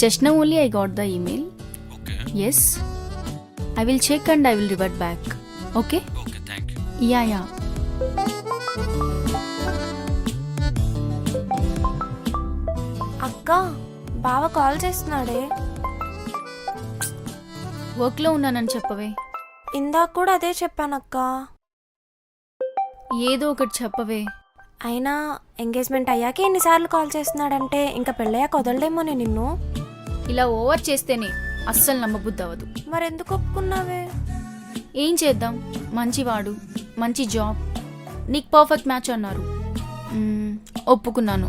Just now only I got the email. Okay. Yes. I will check and I will revert back. Okay? Okay, thank you. Yeah. అక్క బావ call చేస్తున్నాడే. వర్క్లో ఉన్నానని చెప్పవే. ఇందాక కూడా అదే చెప్పానక్క. ఏదో ఒకటి చెప్పవే. అయినా ఎంగేజ్మెంట్ అయ్యాక ఎన్నిసార్లు కాల్ చేస్తున్నాడంటే ఇంకా పెళ్ళయ్యాక వదలడేమో నిన్ను. ఇలా ఓవర్ చేస్తేనే అస్సలు నమ్మబుద్ధి అవ్వదు. మరెందుకు ఒప్పుకున్నావే? ఏం చేద్దాం, మంచివాడు, మంచి జాబ్, నీకు పర్ఫెక్ట్ మ్యాచ్ అన్నారు. ఒప్పుకున్నాను.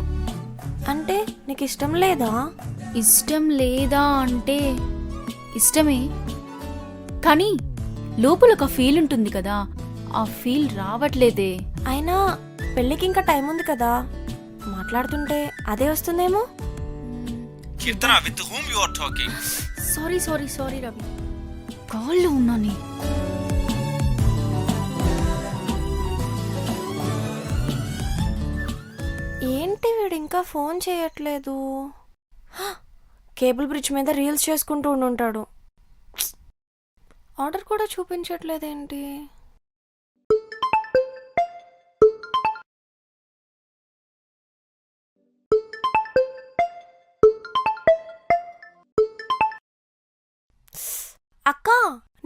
అంటే నీకు ఇష్టం లేదా? ఇష్టం లేదా అంటే ఇష్టమే, కానీ లోపల ఒక ఫీల్ ఉంటుంది కదా, ఆ ఫీల్ రావట్లేదే. అయినా పెళ్ళికి ఇంకా టైం ఉంది కదా, మాట్లాడుతుంటే అదే వస్తుందేమో. Kirtana, with whom you are talking? Sorry Ravi, కాల్లో ఉన్నాను. ఏంటి వీడు ఇంకా ఫోన్ చేయట్లేదు? కేబుల్ బ్రిడ్జ్ మీద రీల్స్ చేసుకుంటూ ఉండుంటాడు. ఆర్డర్ కూడా చూపించట్లేదేంటి? అక్క,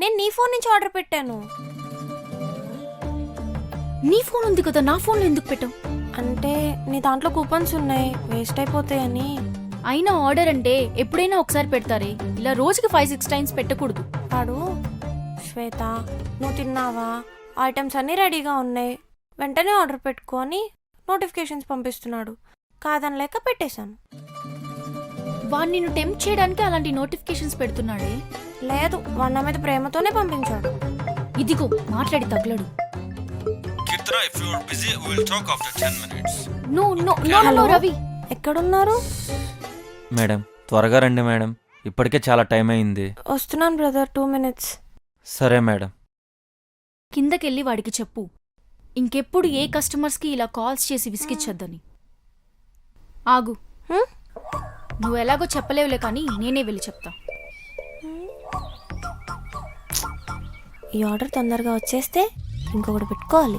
నేను నీ ఫోన్ నుంచి ఆర్డర్ పెట్టాను. నీ ఫోన్ ఉంది కదా, నా ఫోన్లో ఎందుకు పెట్టావు? అంటే నీ దాంట్లో కూపన్స్ ఉన్నాయి, వేస్ట్ అయిపోతాయని. అయినా ఆర్డర్ అంటే ఎప్పుడైనా ఒకసారి పెడతారే, ఇలా రోజుకి 5-6 టైమ్స్ పెట్టకూడదు. వాడు శ్వేత, నువ్వు తిన్నావా, ఐటమ్స్ అన్నీ రెడీగా ఉన్నాయి, వెంటనే ఆర్డర్ పెట్టుకొని నోటిఫికేషన్స్ పంపిస్తున్నాడు. కాదనలేక పెట్టేశాను. వాడు నిన్ను టెంప్ట్ చేయడానికి అలాంటి నోటిఫికేషన్స్ పెడుతున్నాడే. లేదు, వాడు నా మీద ప్రేమతోనే పంపించాడు. ఇదిగో మాట్లాడి తగలడు. Kirtana, if you are busy, we will talk after 10 minutes. No Ravi. ఎక్కడున్నారు? మేడం త్వరగా రండి మేడం, ఇప్పటికే చాలా టైం అయింది. వస్తున్నాను బ్రదర్, 2 minutes. సరే మేడం. కిందకెళ్ళి వాడికి చెప్పు, ఇంకెప్పుడు ఏ కస్టమర్స్కి ఇలా కాల్స్ చేసి విసిగిచ్చొద్దని. ఆగు, నువ్వు ఎలాగో చెప్పలేవులే కానీ నేనే వెళ్ళి చెప్తా. ఈ ఆర్డర్ తొందరగా వచ్చేస్తే ఇంకొకటి పెట్టుకోవాలి.